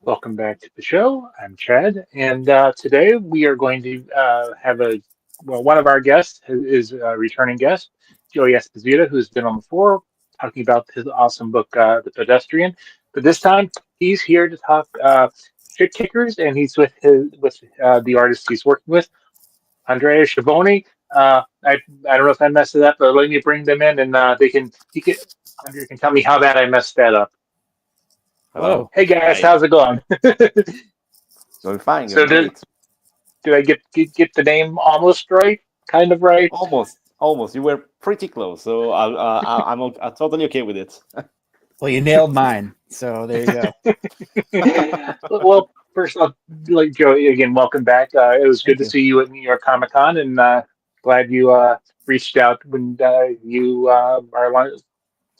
Welcome back to the show. I'm Chad, and today we are going to have one of our guests is a returning guest, Joey Esposito, who's been on before, talking about his awesome book, The Pedestrian. But this time he's here to talk shit kickers, and he's with the artist he's working with, Andrea Schiavone. I don't know if I messed it up, but let me bring them in, and Andrea can tell me how bad I messed that up. Hello. Hello. Hey guys, Hi. how's it going? Going fine, So going great. did I get the name almost right? Kind of right? Almost. You were pretty close, so I'm totally okay with it. Well, you nailed mine. So there you go. Well, first off, like Joe, again, welcome back. It was good Thank to you. see you at New York Comic Con, and glad you reached out when you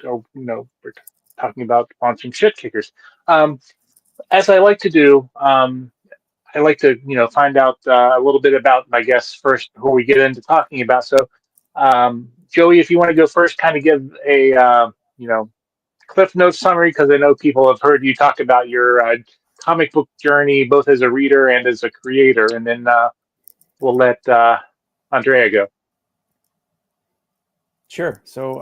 we're talking about launching shit kickers. Um, as I like to do, I like to find out a little bit about my guests first before we get into talking about. So, Joey, if you want to go first, kind of give a Cliff Notes summary, because I know people have heard you talk about your comic book journey, both as a reader and as a creator, and then we'll let Andrea go. Sure. So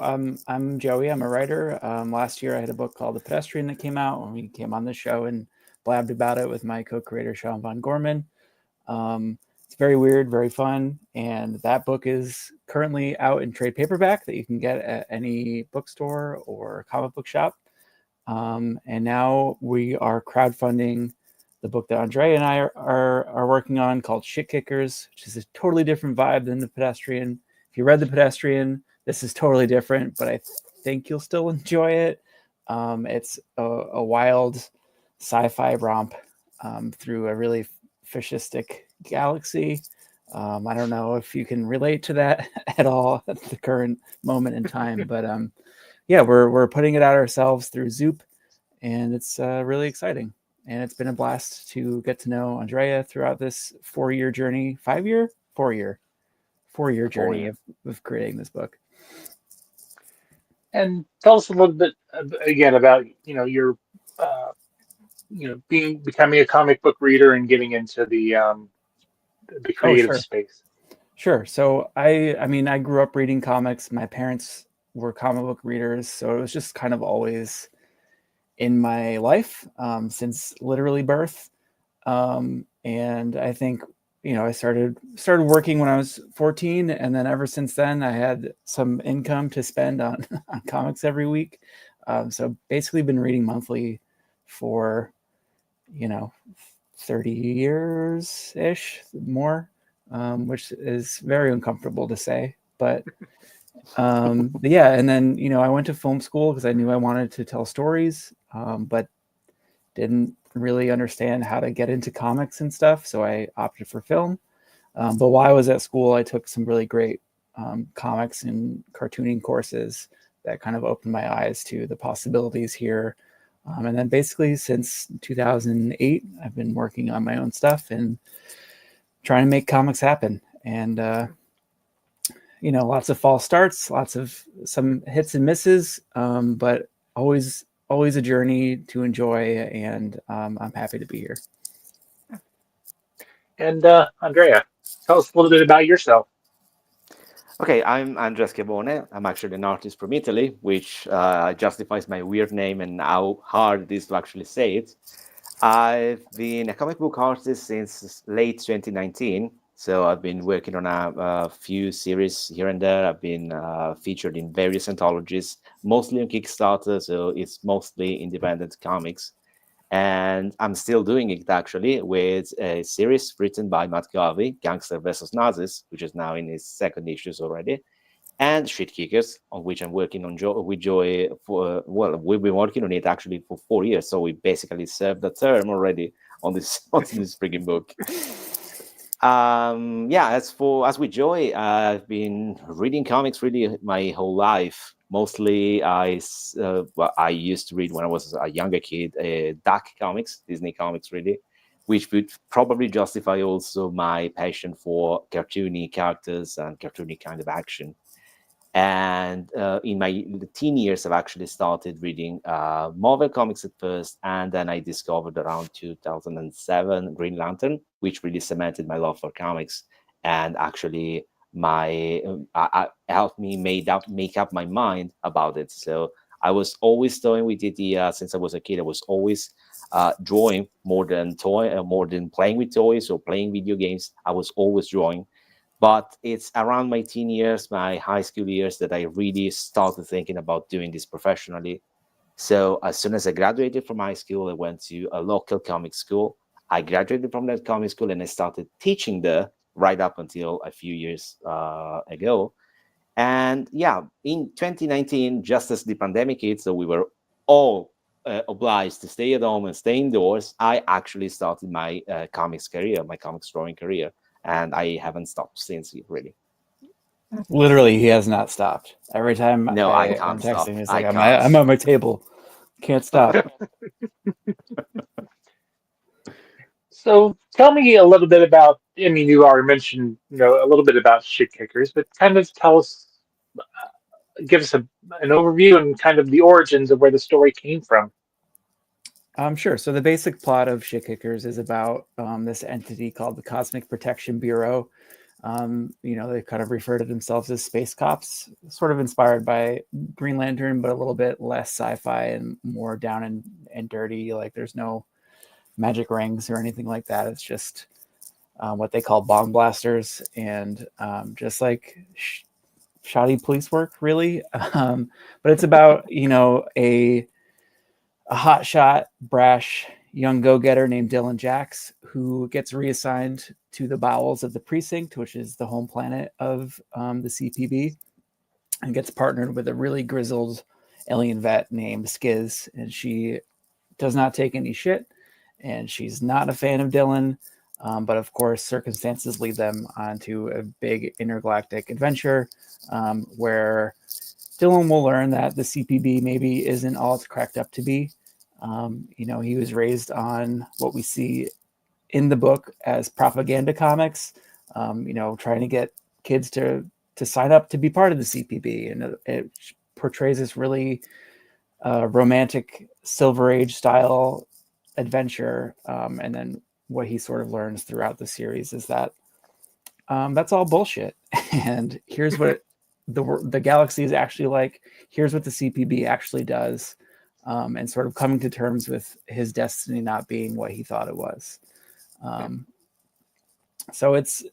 I'm Joey. I'm a writer. Last year I had a book called The Pedestrian that came out when we came on the show and blabbed about it with my co-creator Sean Von Gorman. It's very weird, very fun, and that book is currently out in trade paperback that you can get at any bookstore or comic book shop. And now we are crowdfunding the book that Andrea and I are working on called SHITKICKERS, which is a totally different vibe than The Pedestrian. If you read The Pedestrian, this is totally different, but I think you'll still enjoy it. It's a wild sci-fi romp through a really fascistic galaxy. I don't know if you can relate to that at all at the current moment in time, but yeah, we're putting it out ourselves through Zoop, and it's really exciting. And it's been a blast to get to know Andrea throughout this 4-year journey, 5-year, 4-year, 4-year journey of creating this book. And tell us a little bit again about your becoming a comic book reader and getting into the Oh, creative sure. space. Sure. So I mean, I grew up reading comics. My parents were comic book readers, so it was just kind of always in my life since literally birth. And I think I started working when I was 14, and then ever since then, I had some income to spend on on comics every week. So basically, been reading monthly for 30 years ish, more, which is very uncomfortable to say, but yeah. And then I went to film school because I knew I wanted to tell stories, but didn't really understand how to get into comics and stuff, so I opted for film. But while I was at school, I took some really great comics and cartooning courses that kind of opened my eyes to the possibilities here. And then basically since 2008, I've been working on my own stuff and trying to make comics happen. And lots of false starts, lots of some hits and misses, but always a journey to enjoy. And I'm happy to be here. And Andrea, tell us a little bit about yourself. Okay, I'm Andrea Schiavone. I'm actually an artist from Italy, which justifies my weird name and how hard it is to actually say it. I've been a comic book artist since late 2019. So I've been working on a few series here and there. I've been featured in various anthologies, mostly on Kickstarter. So it's mostly independent comics. And I'm still doing it actually with a series written by Matt Garvey, Gangster vs. Nazis, which is now in its second issues already, and SHITKICKERS, on which I'm working on with Joy for, well, we've been working on it actually for 4 years. So we basically served the term already on this freaking book. Yeah, as with Joy, I've been reading comics really my whole life. Mostly, I used to read when I was a younger kid, dark comics, Disney comics, really, which would probably justify also my passion for cartoony characters and cartoony kind of action. And in my teen years, I've actually started reading Marvel comics at first, and then I discovered around 2007 Green Lantern, which really cemented my love for comics, and actually helped me make up my mind about it. So I was always toying with it since I was a kid. I was always drawing more than playing with toys or playing video games. I was always drawing. But it's around my teen years, my high school years, that I really started thinking about doing this professionally. So as soon as I graduated from high school, I went to a local comic school. I graduated from that comic school and I started teaching there right up until a few years ago. And yeah, in 2019, just as the pandemic hit, so we were all obliged to stay at home and stay indoors, I actually started my comics career, my comics drawing career. And I haven't stopped since, really. Literally, he has not stopped. Every time No, I I'm can't stop. texting, it's I like can't. I'm on my table, can't stop. So tell me a little bit about, I mean, you already mentioned, a little bit about Shit Kickers, but kind of tell us, give us an overview and kind of the origins of where the story came from. Sure. So the basic plot of SHITKICKERS is about this entity called the Cosmic Protection Bureau. They kind of refer to themselves as space cops, sort of inspired by Green Lantern, but a little bit less sci-fi and more down and dirty. Like there's no magic rings or anything like that. It's just what they call bomb blasters and just like shoddy police work, really. But it's about, a hotshot, brash young go-getter named Dylan Jax, who gets reassigned to the bowels of the precinct, which is the home planet of the CPB, and gets partnered with a really grizzled alien vet named Skiz. And she does not take any shit, and she's not a fan of Dylan. But of course, circumstances lead them onto a big intergalactic adventure where Dylan will learn that the CPB maybe isn't all it's cracked up to be. He was raised on what we see in the book as propaganda comics, trying to get kids to sign up to be part of the CPB. And it portrays this really romantic Silver Age style adventure. And then what he sort of learns throughout the series is that that's all bullshit. And here's what the galaxy is actually like. Here's what the CPB actually does, and sort of coming to terms with his destiny not being what he thought it was. So it's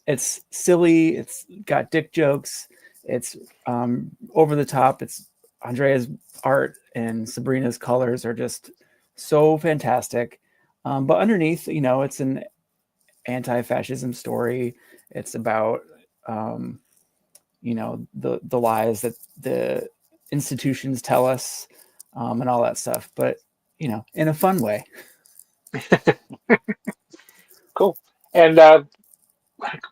silly. It's got dick jokes. It's over the top. It's Andrea's art and Sabrina's colors are just so fantastic. But underneath, it's an anti-fascism story. It's about the lies that the institutions tell us, and all that stuff, but in a fun way. Cool. And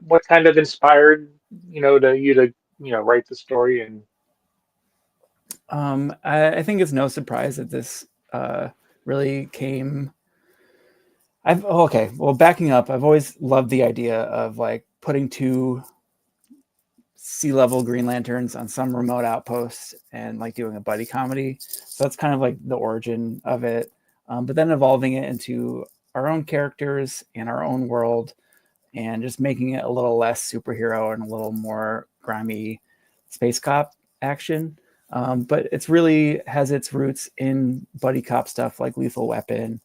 what kind of inspired to write the story? And I think it's no surprise that this really came. Backing up, I've always loved the idea of like putting two sea-level Green Lanterns on some remote outpost and like doing a buddy comedy. So that's kind of like the origin of it. But then evolving it into our own characters and our own world, and just making it a little less superhero and a little more grimy space cop action. But it's really has its roots in buddy cop stuff like Lethal Weapon,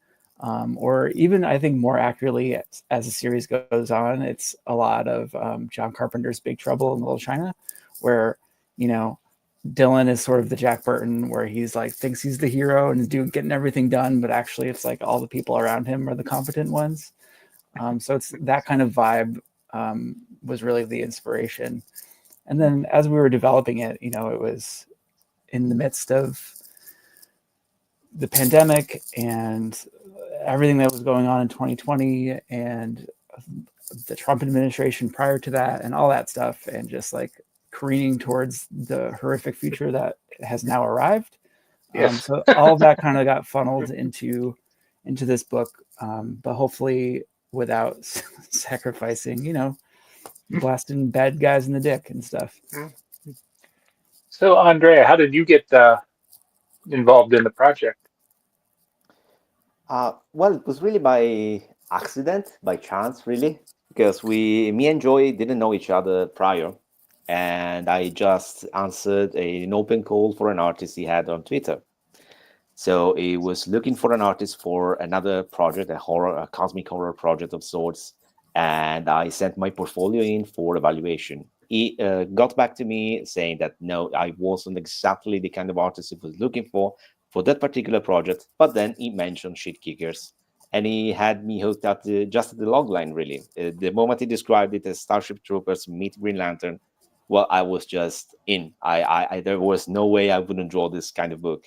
or even I think more accurately as the series goes on, it's a lot of John Carpenter's Big Trouble in Little China, where Dylan is sort of the Jack Burton, where he's like thinks he's the hero and is getting everything done, but actually it's like all the people around him are the competent ones. So it's that kind of vibe was really the inspiration. And then as we were developing it, it was in the midst of the pandemic and everything that was going on in 2020 and the Trump administration prior to that and all that stuff, and just like careening towards the horrific future that has now arrived. yes. So all of that kind of got funneled into this book, but hopefully without sacrificing, blasting bad guys in the dick and stuff. So, Andrea, how did you get involved in the project? Well, it was really by accident, by chance, really, because me and Joy didn't know each other prior, and I just answered an open call for an artist he had on Twitter. So he was looking for an artist for another project, a cosmic horror project of sorts, and I sent my portfolio in for evaluation. He got back to me saying that no, I wasn't exactly the kind of artist he was looking for that particular project. But then he mentioned SHITKICKERS, and he had me hooked up just at the log line. Really, the moment he described it as Starship Troopers meet Green Lantern, well, I was just in. There was no way I wouldn't draw this kind of book.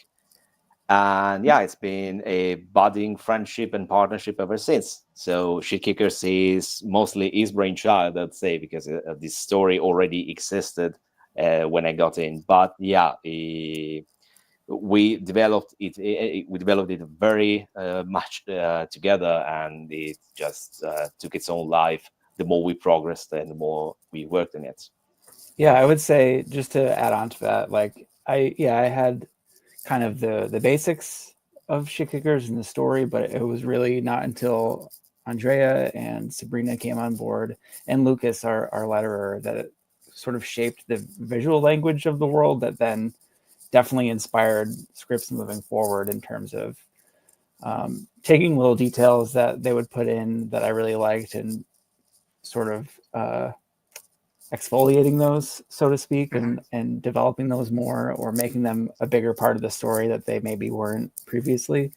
And yeah, it's been a budding friendship and partnership ever since. So SHITKICKERS is mostly his brainchild, I'd say, because this story already existed when I got in. But yeah, we developed it. We developed it very much together, and it just took its own life. The more we progressed, and the more we worked on it. Yeah, I would say, just to add on to that, like I had kind of the basics of SHITKICKERS in the story, but it was really not until Andrea and Sabrina came on board, and Lucas, our letterer, that it sort of shaped the visual language of the world that then definitely inspired scripts moving forward in terms of taking little details that they would put in that I really liked and sort of exfoliating those, so to speak, and developing those more, or making them a bigger part of the story that they maybe weren't previously.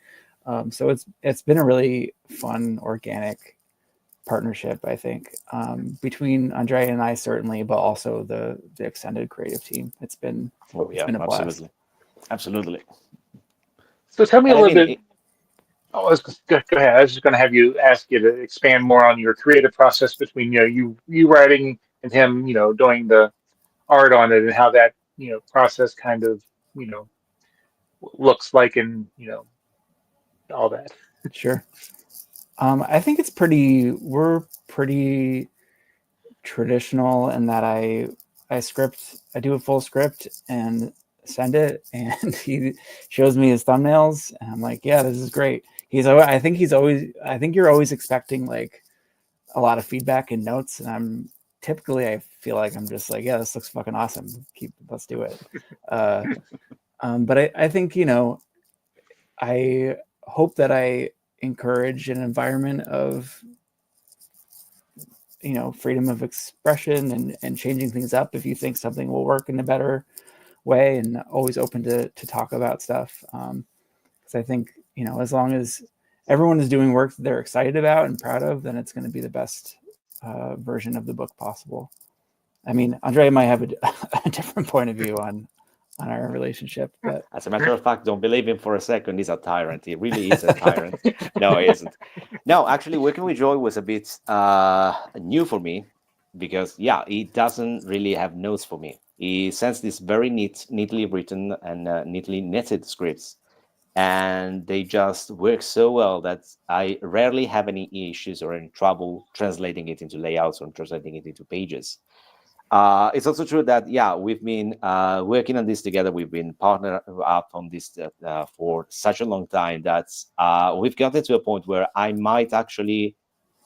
So it's been a really fun, organic partnership, I think, between Andrea and I, certainly, but also the extended creative team. It's been a blast. Absolutely. So, tell me a And I little mean, bit. Oh, go ahead. I was just going to have you ask you to expand more on your creative process between you writing and him doing the art on it, and how that process kind of you know looks like, and all that. Sure. I think we're pretty traditional in that I do a full script and send it, and he shows me his thumbnails, and I'm like, yeah, this is great. I think you're always expecting like a lot of feedback and notes, and I feel like I'm just like, yeah, this looks fucking awesome. Let's do it. But I think, I hope that I encourage an environment of, freedom of expression and changing things up if you think something will work in a better way, and always open to talk about stuff. Because I think, as long as everyone is doing work that they're excited about and proud of, then it's going to be the best version of the book possible. I mean, Andrea might have a different point of view on our relationship, but as a matter of fact, don't believe him for a second. He's a tyrant. He really is a tyrant. No, he isn't. No, actually, working with Joy was a bit new for me, because yeah, he doesn't really have notes for me. He sends these very neatly written and neatly knitted scripts, and they just work so well that I rarely have any issues or any trouble translating it into layouts or translating it into pages. It's also true that, yeah, we've been working on this together. We've been partnered up on this for such a long time that we've gotten to a point where I might actually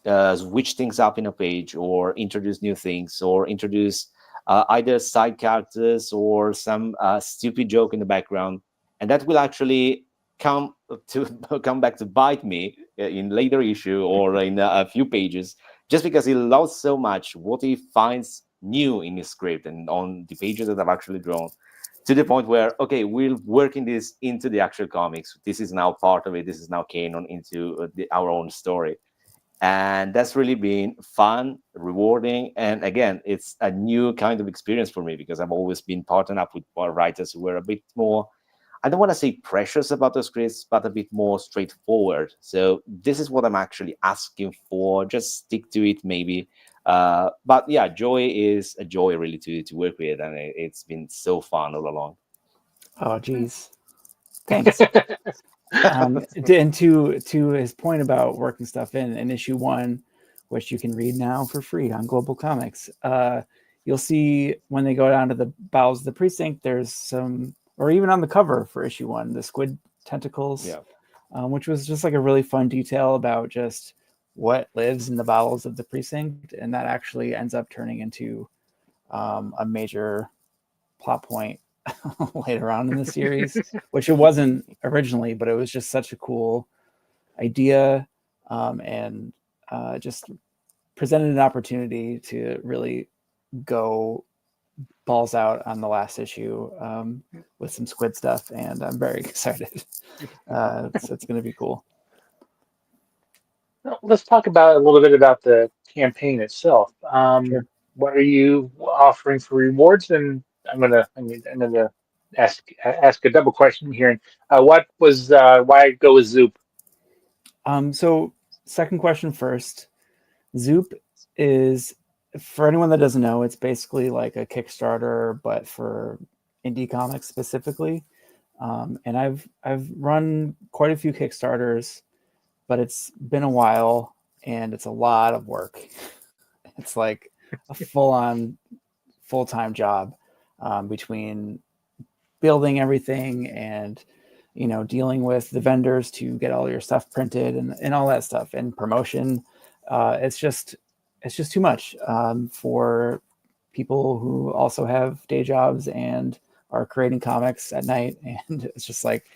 switch things up in a page, or introduce new things, or introduce either side characters or some stupid joke in the background. And that will actually come back to bite me in later issue or in a few pages, just because he loves so much what he finds new in his script and on the pages that I've actually drawn, to the point where, okay, we're working this into the actual comics. This is now part of it. This is now canon into our own story. And that's really been fun, rewarding. And again, it's a new kind of experience for me, because I've always been partnered up with writers who were a bit more, I don't want to say precious about the scripts, but a bit more straightforward. So this is what I'm actually asking for. Just stick to it, maybe. But yeah, Joy is a joy really to work with, and it's been so fun all along. oh geez, thanks. And to his point about working stuff in issue 1, which you can read now for free on Global Comics, you'll see when they go down to the bowels of the precinct, there's some, or even on the cover for issue 1, the squid tentacles, which was just like a really fun detail about just what lives in the bowels of the precinct. And that actually ends up turning into a major plot point later on in the series, which it wasn't originally, but it was just such a cool idea, and just presented an opportunity to really go balls out on the last issue with some squid stuff, and I'm very excited. It's going to be cool. Well, let's talk about a little bit about the campaign itself. Sure. What are you offering for rewards? And I'm gonna ask a double question here. What was why go with Zoop? So second question first. Zoop is, for anyone that doesn't know, it's basically like a Kickstarter, but for indie comics specifically. And I've run quite a few Kickstarters, but it's been a while and it's a lot of work. It's like a full-on full-time job, between building everything and dealing with the vendors to get all your stuff printed and all that stuff, and promotion. It's just too much for people who also have day jobs and are creating comics at night, and it's just like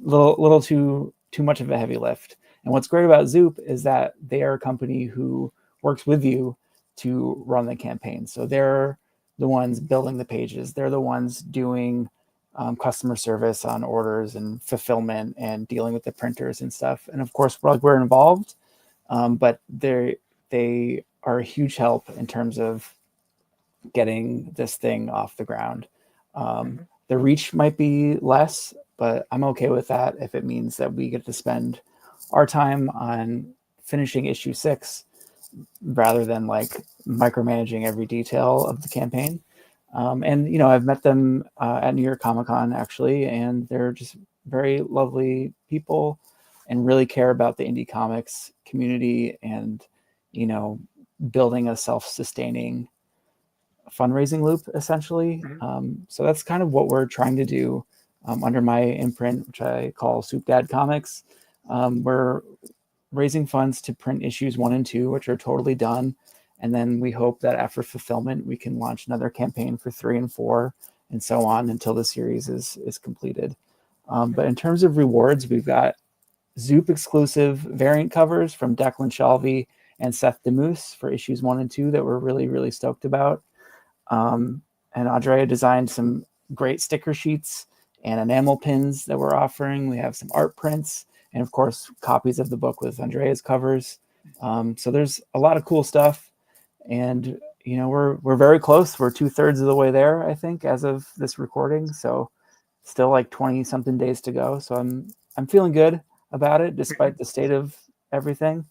little too much of a heavy lift. And what's great about Zoop is that they are a company who works with you to run the campaign. So they're the ones building the pages. They're the ones doing customer service on orders and fulfillment and dealing with the printers and stuff. And of course, we're involved, but they are a huge help in terms of getting this thing off the ground. The reach might be less, but I'm okay with that if it means that we get to spend our time on finishing issue 6 rather than like micromanaging every detail of the campaign. And I've met them at New York Comic Con actually, and they're just very lovely people and really care about the indie comics community and building a self-sustaining fundraising loop essentially. So that's kind of what we're trying to do under my imprint, which I call Soup Dad Comics. We're raising funds to print issues 1 and 2, which are totally done. And then we hope that after fulfillment, we can launch another campaign for 3 and 4 and so on until the series is completed. But in terms of rewards, we've got Zoop exclusive variant covers from Declan Shalvey and Seth DeMoose for issues 1 and 2 that we're really, really stoked about. And Andrea designed some great sticker sheets and enamel pins that we're offering. We have some art prints and of course copies of the book with Andrea's covers. So there's a lot of cool stuff, and we're very close. We're 2/3 of the way there, I think, as of this recording. So still like 20 something days to go. So I'm feeling good about it despite the state of everything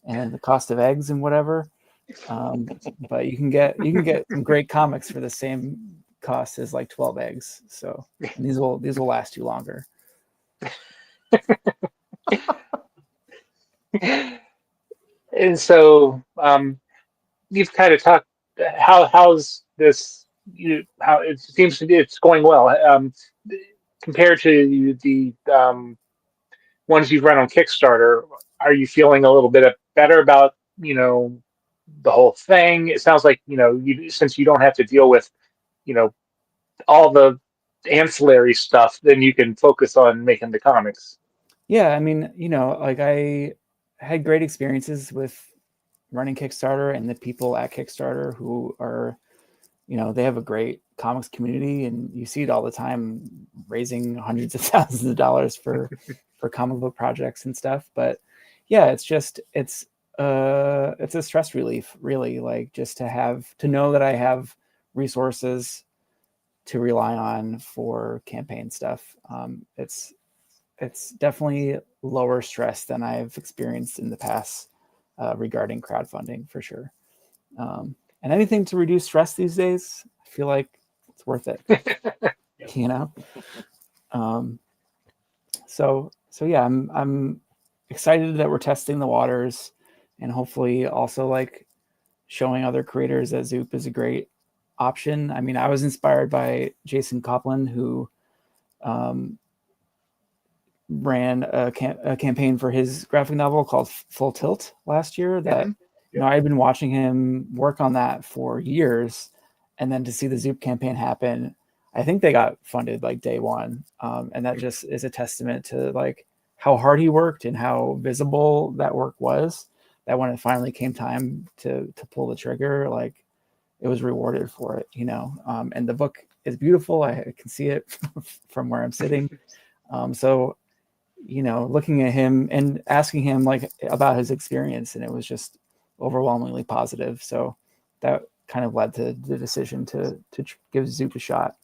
and the cost of eggs and whatever. But you can get some great comics for the same cost as like 12 eggs. So and these will last you longer. And so you've kind of talked how's this how it seems to be it's going well compared to the ones you've run on Kickstarter. Are you feeling a little bit better about the whole thing? It sounds like since you don't have to deal with all the ancillary stuff, then you can focus on making the comics. Yeah, I mean, like I had great experiences with running Kickstarter and the people at Kickstarter who are, they have a great comics community, and you see it all the time, raising hundreds of thousands of dollars for comic book projects and stuff. But yeah, it's a stress relief, really, like just to know that I have resources to rely on for campaign stuff. It's definitely lower stress than I've experienced in the past regarding crowdfunding, for sure. And anything to reduce stress these days, I feel like it's worth it. So yeah, I'm excited that we're testing the waters, and hopefully also like showing other creators that Zoop is a great option. I mean, I was inspired by Jason Copland, who ran a campaign for his graphic novel called Full Tilt last year. That you know, I've been watching him work on that for years, and then to see the Zoop campaign happen, I think they got funded like day one, and that just is a testament to like how hard he worked and how visible that work was. That when it finally came time to pull the trigger, like it was rewarded for it, you know. And the book is beautiful. I can see it from where I'm sitting. So, you know, looking at him and asking him like about his experience, and it was just overwhelmingly positive. So that kind of led to the decision to give Zoop a shot.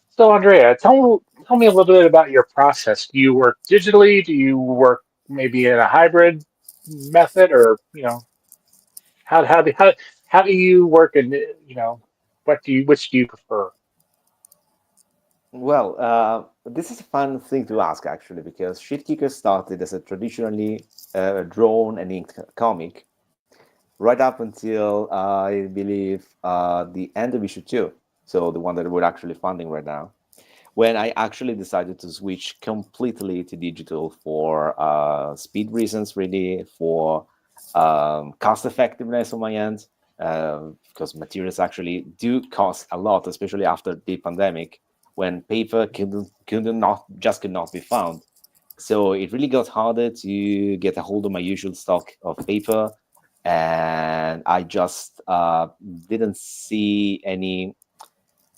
So, Andrea, tell me a little bit about your process. Do you work digitally? Do you work maybe in a hybrid method, or you know, how do you work? And you know, which do you prefer? Well, this is a fun thing to ask actually, because SHITKICKERS started as a traditionally drawn and inked comic, right up until I believe the end of issue 2, so the one that we're actually funding right now, when I actually decided to switch completely to digital for speed reasons, really, for cost effectiveness on my end, because materials actually do cost a lot, especially after the pandemic, when paper could not be found. So it really got harder to get a hold of my usual stock of paper, and I just didn't see any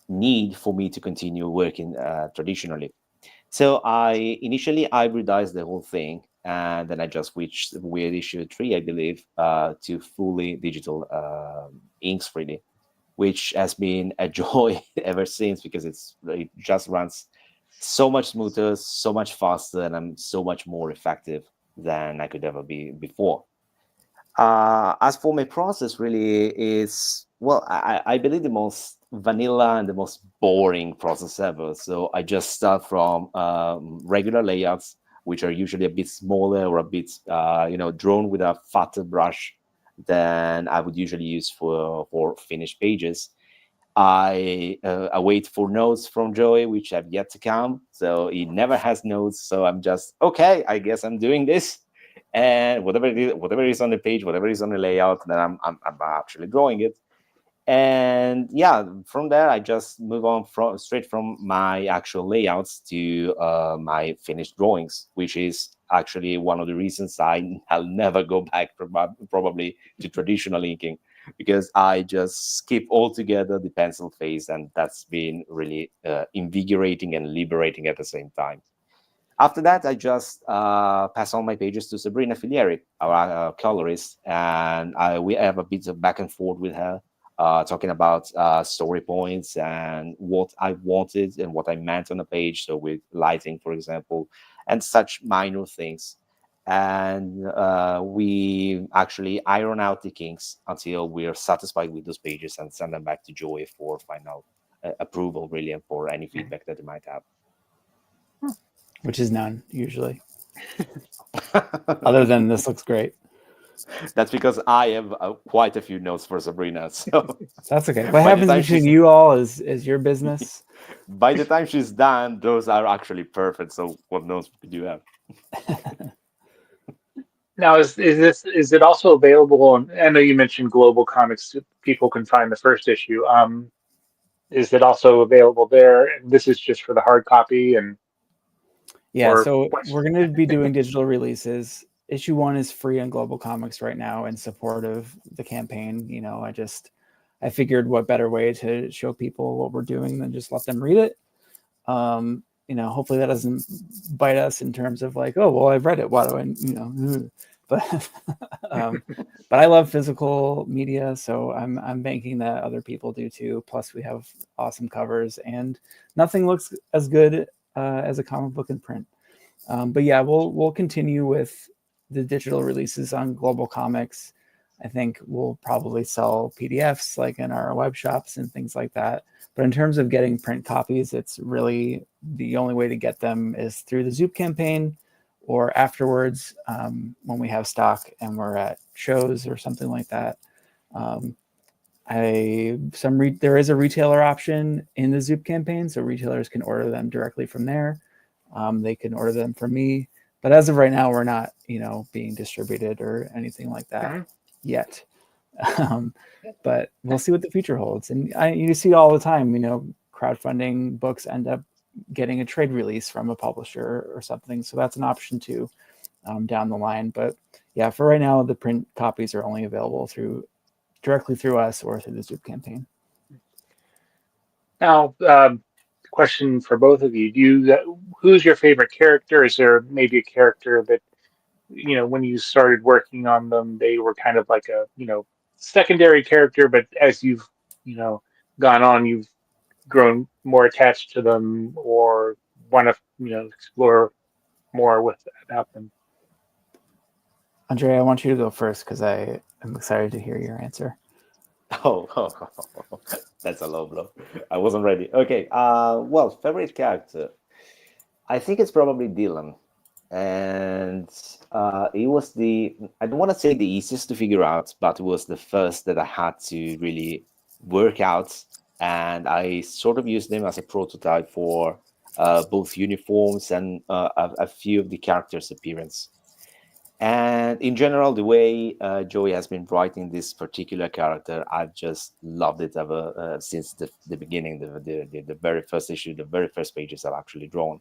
need for me to continue working traditionally. So I initially hybridized the whole thing, and then I just switched with issue 3, I believe, to fully digital inks, really, which has been a joy ever since, because it just runs so much smoother, so much faster, and I'm so much more effective than I could ever be before. As for my process, really is, well, I believe the most vanilla and the most boring process ever. So I just start from regular layouts, which are usually a bit smaller or a bit, drawn with a fatter brush than I would usually use for finished pages. I wait for notes from Joey, which have yet to come. So he never has notes. So I'm just, okay, I guess I'm doing this, and whatever is on the page, whatever is on the layout, then I'm actually drawing it. And yeah, from there I just move on straight from my actual layouts to my finished drawings, which is actually one of the reasons I'll never go back probably to traditional inking, because I just skip altogether the pencil phase, and that's been really invigorating and liberating at the same time. After that, I just pass on my pages to Sabrina Filieri, our colorist, and we have a bit of back and forth with her, talking about story points and what I wanted and what I meant on the page. So with lighting, for example, and such minor things. And we actually iron out the kinks until we are satisfied with those pages and send them back to Joy for final approval, really, and for any feedback that they might have. Which is none usually. Other than this looks great. That's because I have quite a few notes for Sabrina. So that's okay. What happens between you all is your business. By the time she's done, those are actually perfect. So what notes do you have? Now, is it also available on? I know you mentioned Global Comics. People can find the first issue. Is it also available there? And this is just for the hard copy and. Yeah, so we're going to be doing digital releases. Issue 1 is free on Global Comics right now in support of the campaign. You know, I figured what better way to show people what we're doing than just let them read it. You know, hopefully that doesn't bite us in terms of like, oh, well, I've read it. Why do I, you know, but but I love physical media, so I'm banking that other people do too. Plus, we have awesome covers, and nothing looks as good as a comic book in print. But yeah, we'll continue with the digital releases on Global Comics. I think we'll probably sell PDFs like in our web shops and things like that. But in terms of getting print copies, it's really the only way to get them is through the Zoop campaign or afterwards when we have stock and we're at shows or something like that. There is a retailer option in the Zoop campaign, so retailers can order them directly from there. They can order them from me, but as of right now, we're not, being distributed or anything like that yet. But we'll see what the future holds. And you see all the time, crowdfunding books end up getting a trade release from a publisher or something. So that's an option too, down the line. But yeah, for right now, the print copies are only available directly through us or through the Zoop campaign. Now, question for both of you: who's your favorite character? Is there maybe a character that when you started working on them, they were kind of like a secondary character, but as you've gone on, you've grown more attached to them, or want to explore more about them? Andrea, I want you to go first because I am excited to hear your answer. Oh, that's a low blow. I wasn't ready. Okay. Well, favorite character. I think it's probably Dylan, and it was I don't want to say the easiest to figure out, but it was the first that I had to really work out, and I sort of used them as a prototype for both uniforms and a few of the characters' appearance. And in general, the way Joey has been writing this particular character, I've just loved it ever since the beginning, the very first issue, the very first pages I've actually drawn.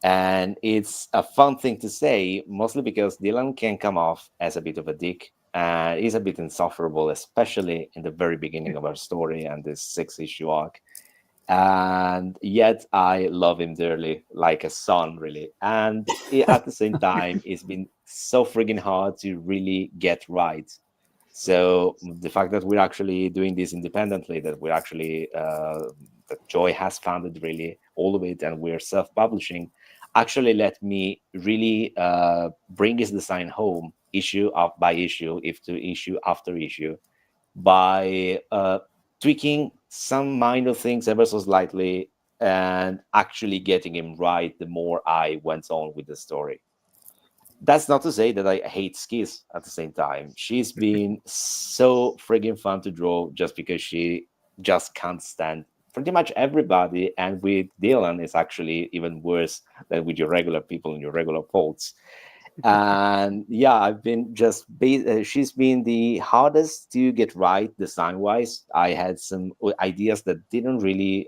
And it's a fun thing to say, mostly because Dylan can come off as a bit of a dick. He's a bit insufferable, especially in the very beginning of our story and this 6-issue arc. And yet I love him dearly, like a son, really. And at the same time, it's been so friggin' hard to really get right. So the fact that we're actually doing this independently, that we're actually that Joy has funded really all of it, and we're self-publishing, actually let me really bring his design home issue by issue, if to issue after issue, by tweaking some minor things ever so slightly and actually getting him right the more I went on with the story. That's not to say that I hate Skiz at the same time. She's been so friggin' fun to draw just because she just can't stand pretty much everybody. And with Dylan, it's actually even worse than with your regular people and your regular folks. And yeah, I've been she's been the hardest to get right design wise. I had some ideas that didn't really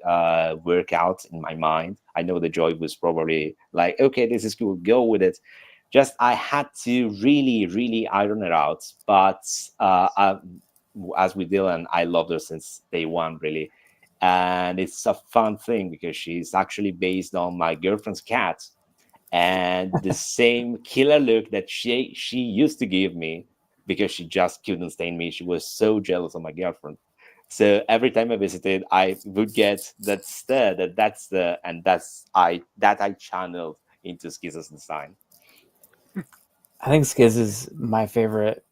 work out in my mind. I know the Joy was probably like, okay, this is cool, go with it. Just I had to really iron it out. But as with Dylan, I loved her since day one, really. And it's a fun thing because she's actually based on my girlfriend's cat, and the same killer look that she used to give me, because she just couldn't stand me. She was so jealous of my girlfriend. So every time I visited, I would get that stare, that I channeled into Skiz's design. I think Skiz is my favorite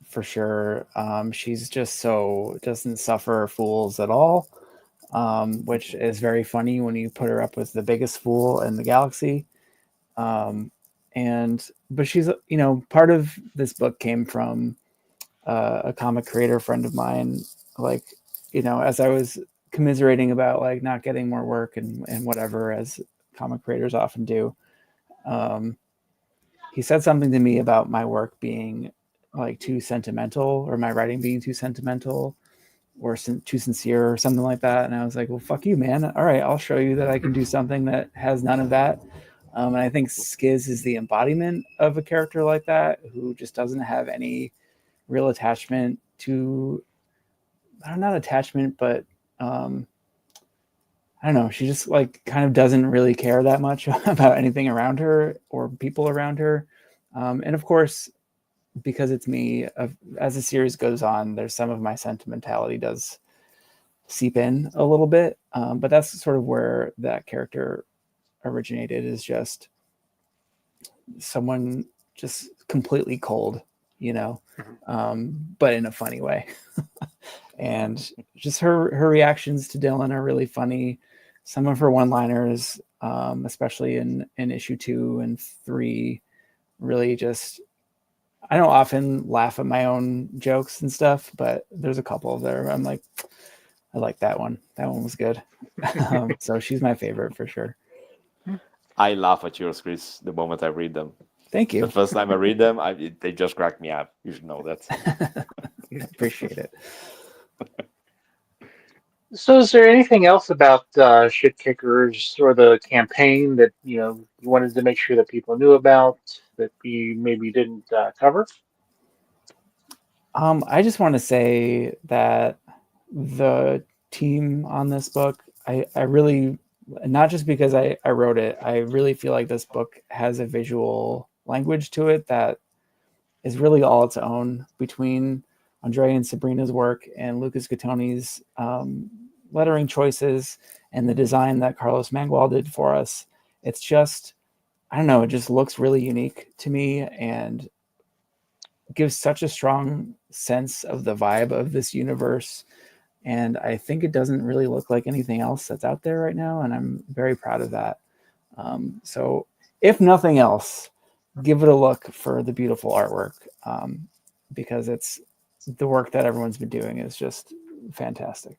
for sure. She's just so doesn't suffer fools at all, which is very funny when you put her up with the biggest fool in the galaxy. But she's, part of this book came from a comic creator friend of mine. Like, as I was commiserating about like not getting more work and whatever, as comic creators often do, he said something to me about my work being like too sentimental, or my writing being too sentimental or too sincere or something like that. And I was like, well, fuck you, man. All right, I'll show you that I can do something that has none of that. And I think Skiz is the embodiment of a character like that, who just doesn't have any real attachment to, not attachment, but I don't know. She just like kind of doesn't really care that much about anything around her or people around her. And of course, because it's me, as the series goes on, there's some of my sentimentality does seep in a little bit. But that's sort of where that character originated, is just someone just completely cold, but in a funny way. And just her reactions to Dylan are really funny. Some of her one-liners, especially in issue 2 and 3, really just I don't often laugh at my own jokes and stuff, but there's a couple there I'm like, I like that one. That one was good. So she's my favorite for sure. I laugh at your scripts the moment I read them. Thank you. The first time I read them, they just crack me up. You should know that. Appreciate it. So, is there anything else about Shit Kickers or the campaign that you wanted to make sure that people knew about that we maybe didn't cover? I just want to say that the team on this book, I really, not just because I wrote it, I really feel like this book has a visual language to it that is really all its own between Andrea and Sabrina's work and Lucas Gattoni's lettering choices and the design that Carlos Mangual did for us. It's just, I don't know, it just looks really unique to me and gives such a strong sense of the vibe of this universe. And I think it doesn't really look like anything else that's out there right now. And I'm very proud of that. So if nothing else, give it a look for the beautiful artwork, because it's the work that everyone's been doing is just fantastic.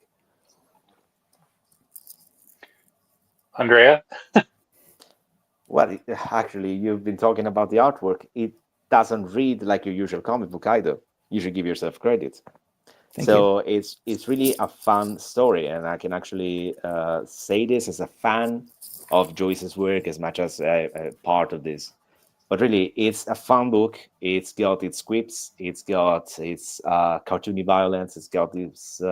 Andrea? Well, actually, you've been talking about the artwork. It doesn't read like your usual comic book either. You should give yourself credit. Thank you. It's really a fun story, and I can actually say this as a fan of Joyce's work as much as a part of this. But really, it's a fun book. It's got its quips. It's got its cartoony violence. It's got these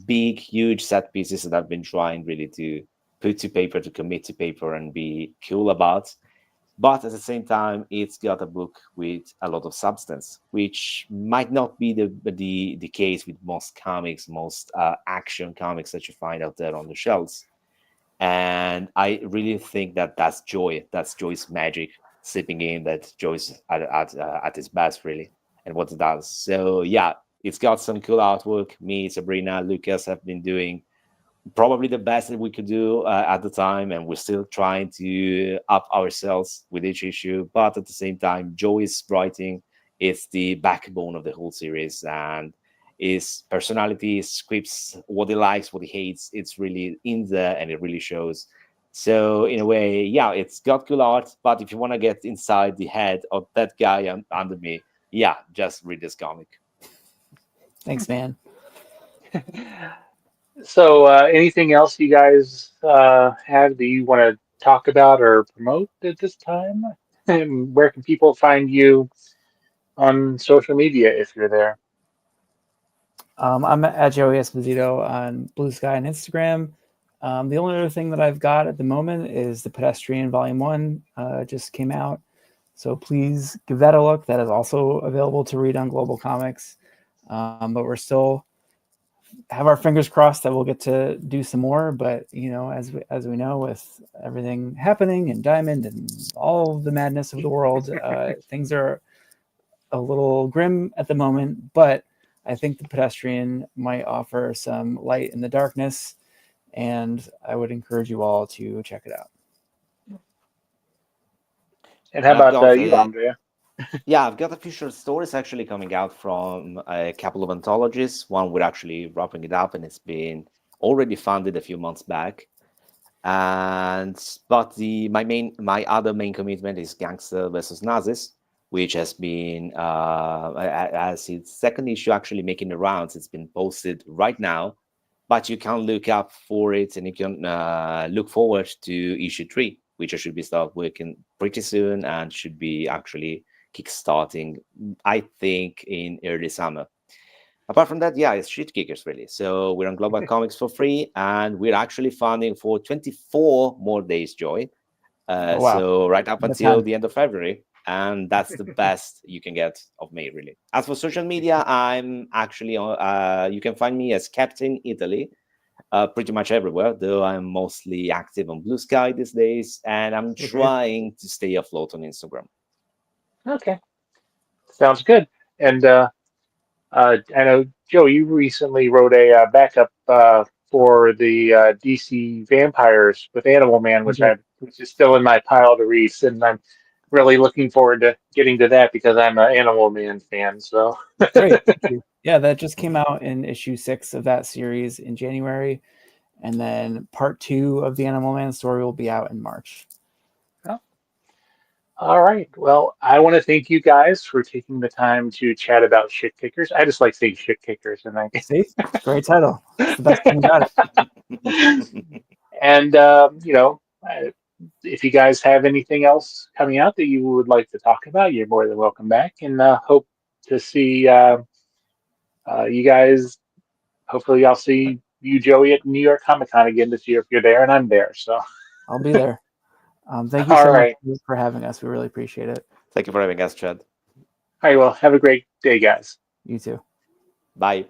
big, huge set pieces that I've been trying really to put to paper, to commit to paper, and be cool about. But at the same time, it's got a book with a lot of substance, which might not be the case with most comics, most action comics that you find out there on the shelves. And I really think that that's joy. That's Joy's magic sipping in. That Joy's at its best, really, and what it does. So yeah, it's got some cool artwork. Me, Sabrina, Lucas have been doing probably the best that we could do at the time, and we're still trying to up ourselves with each issue. But at the same time, Joy's writing is the backbone of the whole series, and his personality, his scripts, what he likes, what he hates, it's really in there, and it really shows. So in a way, yeah, it's got cool art, but if you want to get inside the head of that guy under me, yeah, just read this comic. Thanks, man. So, anything else you guys have that you want to talk about or promote at this time? And where can people find you on social media if you're there? I'm at Joey Esposito on Blue Sky and Instagram. The only other thing that I've got at the moment is The Pedestrian Volume 1 just came out. So please give that a look. That is also available to read on Global Comics. But we're still have our fingers crossed that we'll get to do some more. But, as we know, with everything happening in Diamond and all the madness of the world, things are a little grim at the moment. But I think The Pedestrian might offer some light in the darkness, and I would encourage you all to check it out. And how And I've about got you, Andrea? Yeah, I've got a few short stories actually coming out from a couple of anthologies. One we're actually wrapping it up, and it's been already funded a few months back. But my other main commitment is Gangster versus Nazis, which has been as its second issue actually making the rounds. It's been posted right now, but you can look up for it, and you can look forward to issue 3, which I should be start working pretty soon, and should be actually kickstarting, I think, in early summer. Apart from that, yeah, it's SHITKICKERS really. So we're on Global Comics for free, and we're actually funding for 24 more days, Joy. Oh, wow. So right up That's until time. the end of February, and that's the best you can get of me, really. As for social media, I'm actually on. You can find me as Captain Italy, pretty much everywhere. Though I'm mostly active on Blue Sky these days, and I'm trying to stay afloat on Instagram. Okay, sounds good. And I know, Joe, you recently wrote a backup for the DC Vampires with Animal Man, I did. which is still in my pile to read, and I'm really looking forward to getting to that because I'm an Animal Man fan. So Great. Thank you. Yeah, that just came out in issue 6 of that series in January. And then part 2 of the Animal Man story will be out in March. all right. Well, I want to thank you guys for taking the time to chat about shit kickers. I just like saying shit kickers, and I See? Great title. It's the best thing about it. and if you guys have anything else coming out that you would like to talk about, you're more than welcome back, and hope to see you guys. Hopefully, I'll see you, Joey, at New York Comic Con again this year if you're there and I'm there. So, I'll be there. Thank you all so much right. for having us. We really appreciate it. Thank you for having us, Chad. All right. Well, have a great day, guys. You too. Bye.